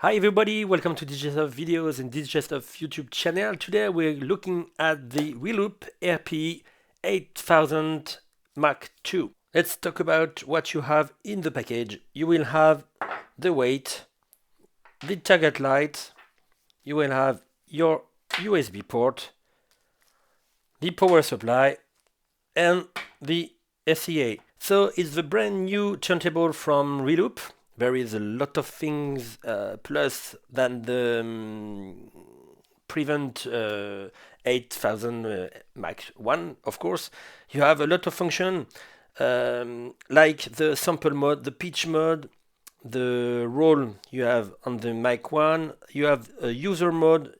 Hi everybody, welcome to Digest Videos and Digest YouTube channel. Today we're looking at the Reloop RP-8000mk2. Let's talk about what you have in the package. You will have the weight, the target light, you will have your USB port, the power supply, and the SCA. So it's the brand new turntable from Reloop. There is a lot of things plus than the Prevent 8000 Mac 1, of course. You have a lot of function like the sample mode, the pitch mode, the roll you have on the Mac 1. You have a user mode,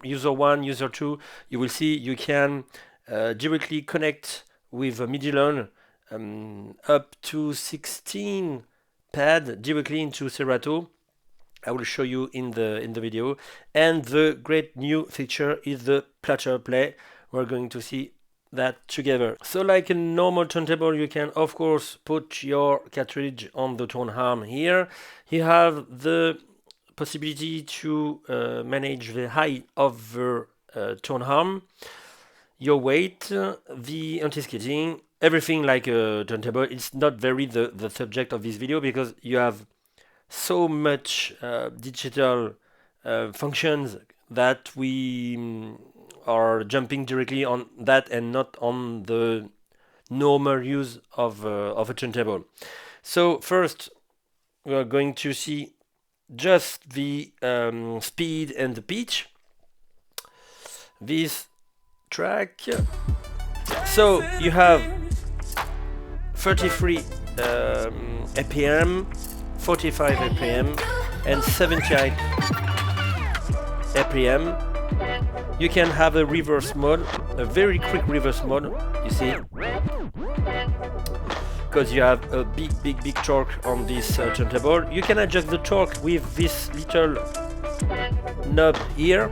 user 1, user 2. You will see you can directly connect with a MIDI-LAN up to 16 pad directly into Serato. I will show you in the video. And the great new feature is the platter play. We're going to see that together. So like a normal turntable, you can of course put your cartridge on the tone arm here. You have the possibility to manage the height of the tone arm, your weight, the anti-skidding, everything like a turntable. It's not very the subject of this video because you have so much digital functions that we are jumping directly on that and not on the normal use of a turntable. So first we are going to see just the speed and the pitch. This track. So you have 33 RPM, 45 RPM, and 78 RPM. You can have a reverse mode, a very quick reverse mode, you see, because you have a big torque on this turntable. You can adjust the torque with this little knob here,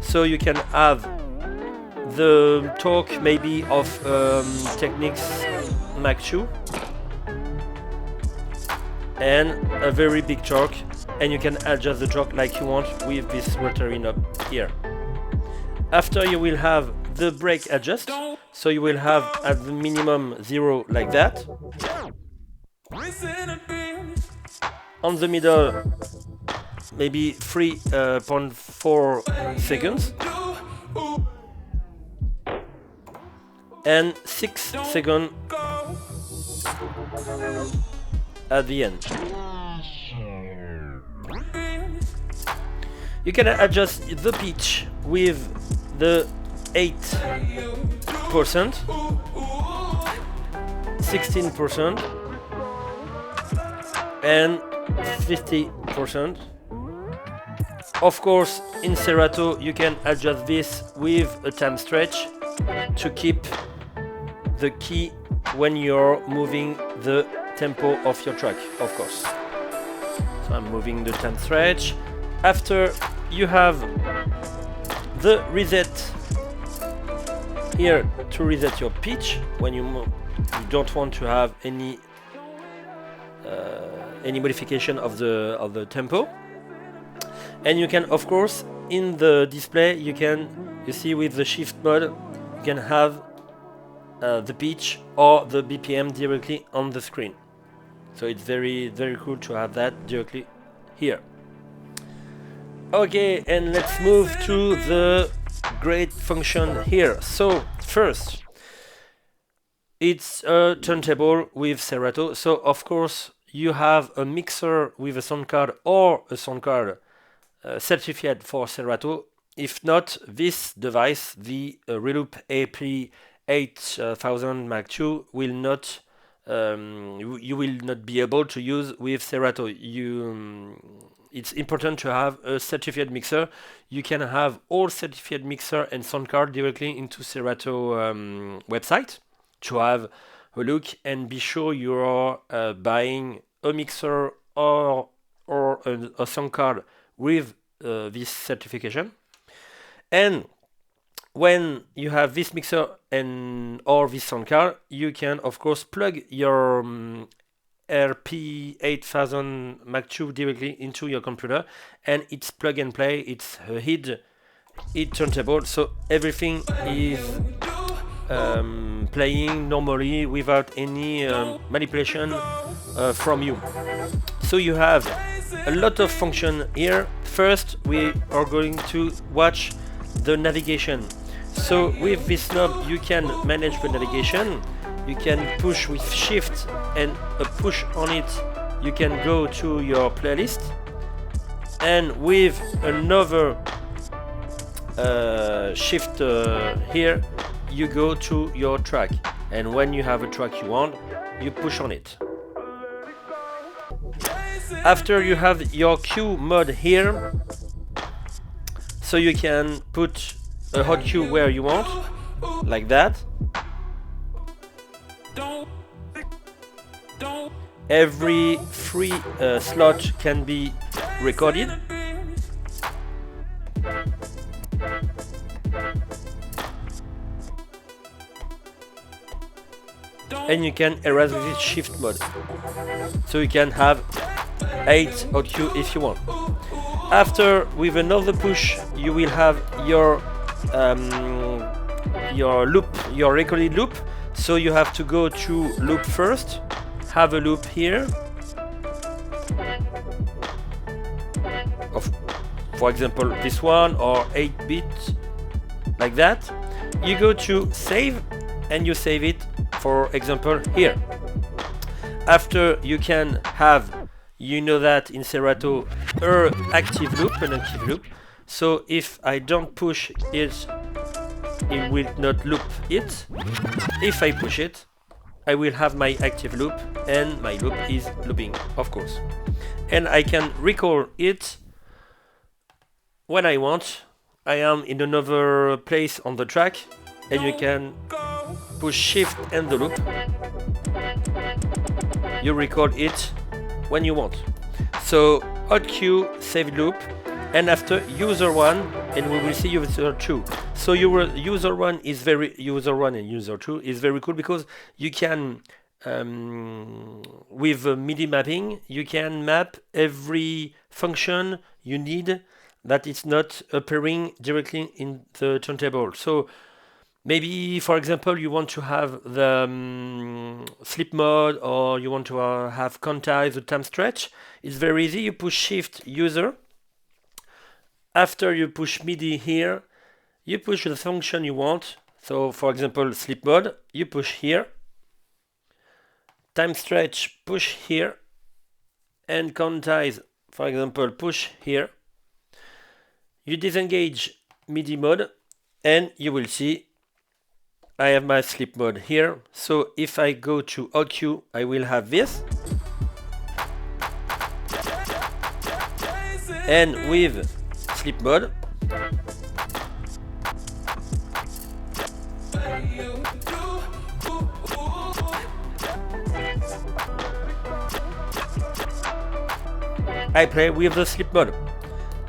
so you can have the torque maybe of Technics Mac 2 and a very big torque, and you can adjust the torque like you want with this rotary knob here. After you will have the brake adjust, so you will have at the minimum 0 like that. On the middle maybe 3.4 seconds and 6 seconds at the end. You can adjust the pitch with the 8%, 16%, and 50%. Of course, in Serato you can adjust this with a time stretch to keep the key when you're moving the tempo of your track, of course. So I'm moving the time stretch. After you have the reset here to reset your pitch when you don't want to have any modification of the tempo. And you can of course in the display you see with the shift mode you can have the pitch or the BPM directly on the screen. So it's very cool to have that directly here. Okay, and let's move to the great function here. So first, it's a turntable with Serato. So of course you have a mixer with a sound card or a sound card certified for Serato. If not, this device, the Reloop RP-8000mk2, will not you will not be able to use with Serato. It's important to have a certified mixer. You can have all certified mixer and sound card directly into Serato website to have a look and be sure you're buying a mixer or a sound card with this certification. And when you have this mixer and or this sound card, you can of course plug your RP-8000mk2 directly into your computer, and it's plug and play. It's a head turntable, so everything is playing normally without any manipulation from you. So you have a lot of function here. First, we are going to watch the navigation. So with this knob you can manage the navigation. You can push with shift, and a push on it you can go to your playlist, and with another shift here you go to your track, and when you have a track you want, you push on it. After you have your cue mode here, so you can put a hot cue where you want, like that. Every free slot can be recorded. And you can erase with shift mode. So you can have 8 hot cue if you want. After, with another push, you will have your loop, your recorded loop. So you have to go to loop first, have a loop here, for example this one, or 8-bit, like that. You go to save, and you save it, for example here. After, you can have, you know that in Serato, an active loop. So if I don't push it, it will not loop it. If I push it, I will have my active loop, and my loop is looping, of course. And I can recall it when I want. I am in another place on the track, and you can push shift and the loop. You record it when you want. So hot cue, save loop, and after user 1, and we will see user 2. So your user 1 is user 1 and user 2 is very cool, because you can with MIDI mapping you can map every function you need that is not appearing directly in the turntable. So maybe, for example, you want to have the sleep mode, or you want to have quantize the time stretch. It's very easy. You push shift user. After you push MIDI here, you push the function you want. So for example, sleep mode, you push here. Time stretch, push here. And quantize, for example, push here. You disengage MIDI mode, and you will see I have my sleep mode here. So if I go to hot cue, I will have this. And with sleep mode, I play with the sleep mode.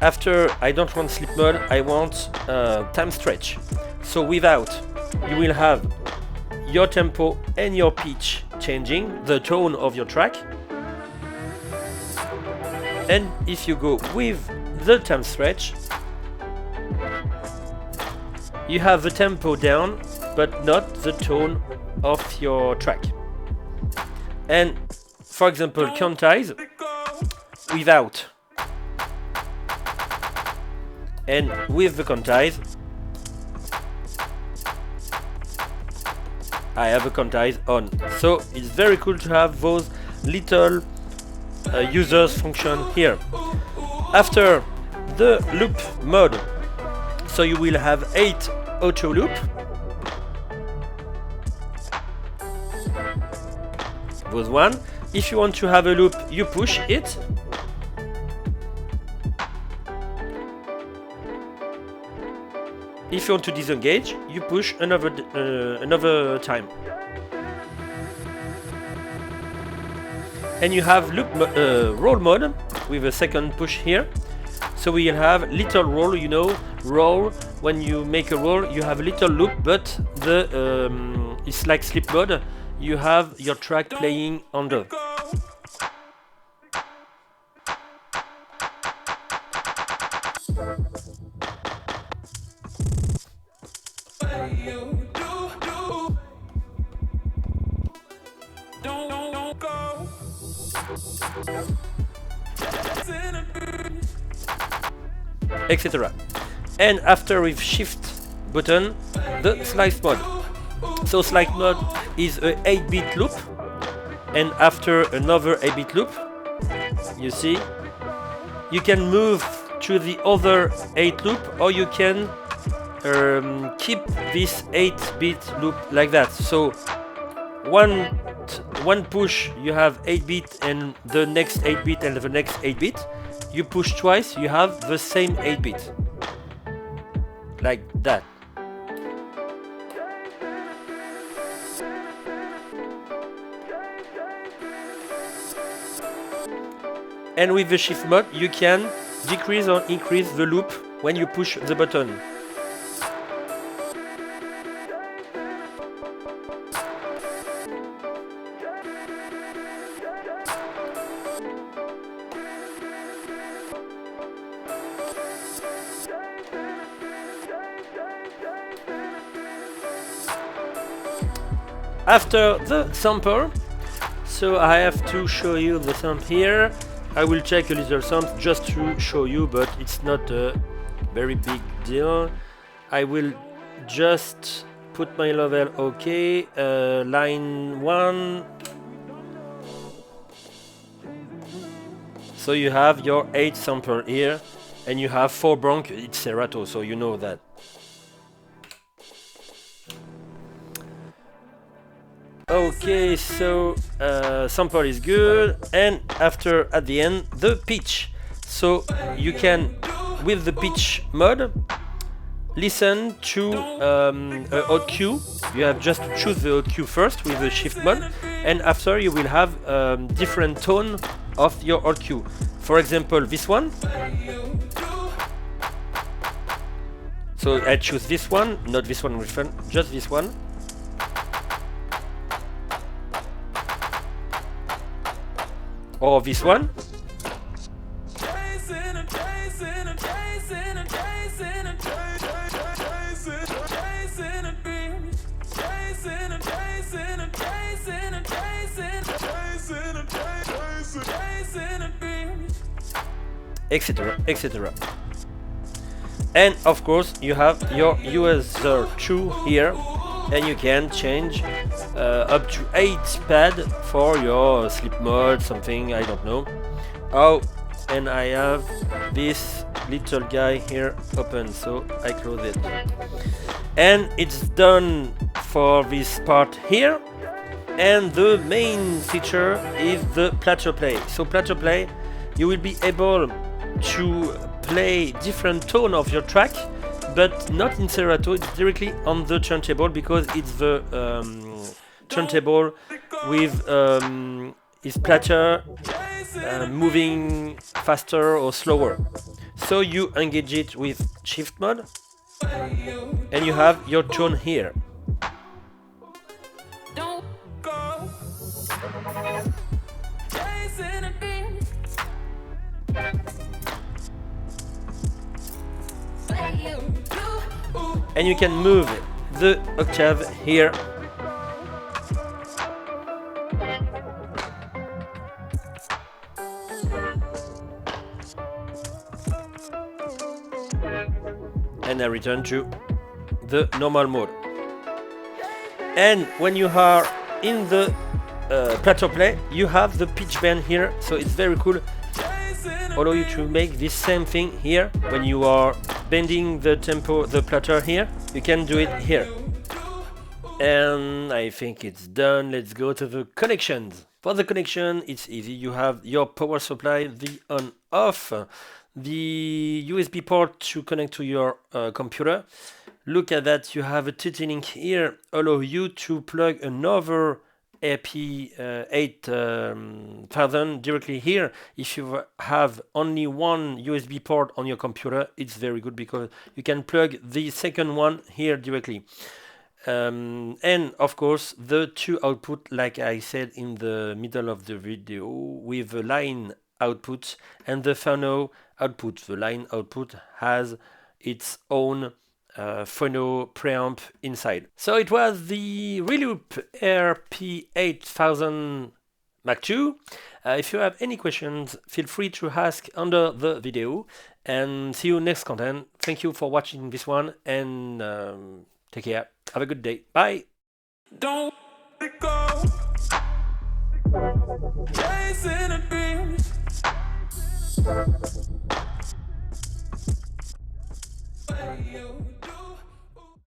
After, I don't want sleep mode, I want time stretch. So without, you will have your tempo and your pitch changing, the tone of your track. And if you go with the time stretch, you have the tempo down, but not the tone of your track. And for example, quantize without, and with the quantize, I have a quantize on. So it's very cool to have those little users function here. After the loop mode, so you will have 8 auto loop. Those one. If you want to have a loop, you push it. If you want to disengage, you push another time. And you have loop roll mode with a second push here. So we have little roll, you know, roll. When you make a roll, you have a little loop, but the it's like sleep mode. You have your track playing under. etc. And after with shift button, the slice mode. So slice mode is a 8-bit loop, and after another 8-bit loop, you see, you can move to the other 8 loop, or you can keep this 8-bit loop like that. So one push you have 8-bit and the next 8-bit and the next 8-bit. You push twice, you have the same 8-bit. Like that. And with the shift mode, you can decrease or increase the loop when you push the button. After the sample, so I have to show you the sample here. I will check a little sample just to show you, but it's not a very big deal. I will just put my level OK, line 1. So you have your 8 sample here, and you have 4 bronc. It's Serato, so you know that. Okay, so sample is good, and after at the end the pitch. So you can, with the pitch mode, listen to a haute cue. You have just to choose the haute cue first with the shift mode, and after you will have different tone of your haute cue. For example, this one. So I choose this one, not this one, just this one. Or this one. Etc, etc. And of course you have your user 2 here, and you can change up to 8 pad for your sleep mode, something, I don't know. Oh, and I have this little guy here open, so I close it. And it's done for this part here. And the main feature is the plateau play. So plateau play, you will be able to play different tone of your track, but not in Serato, it's directly on the turntable, because it's the turntable with its platter moving faster or slower. So you engage it with shift mode, and you have your tone here. And you can move the octave here. And I return to the normal mode. And when you are in the plateau play, you have the pitch bend here, so it's very cool. Allow you to make this same thing here. When you are bending the tempo, the platter here, you can do it here. And I think it's done. Let's go to the connections. For the connection, it's easy. You have your power supply, the on-off, the USB port to connect to your computer. Look at that, you have a TT-Link here, allow you to plug another RP-8000 directly here. If you have only one USB port on your computer, it's very good because you can plug the second one here directly. And of course the two output, like I said in the middle of the video, with the line output and the phono output. The line output has its own phono preamp inside. So it was the Reloop RP-8000 Mac 2. If you have any questions, feel free to ask under the video, and see you next content. Thank you for watching this one, and take care. Have a good day. Bye. Don't go chasing a dream.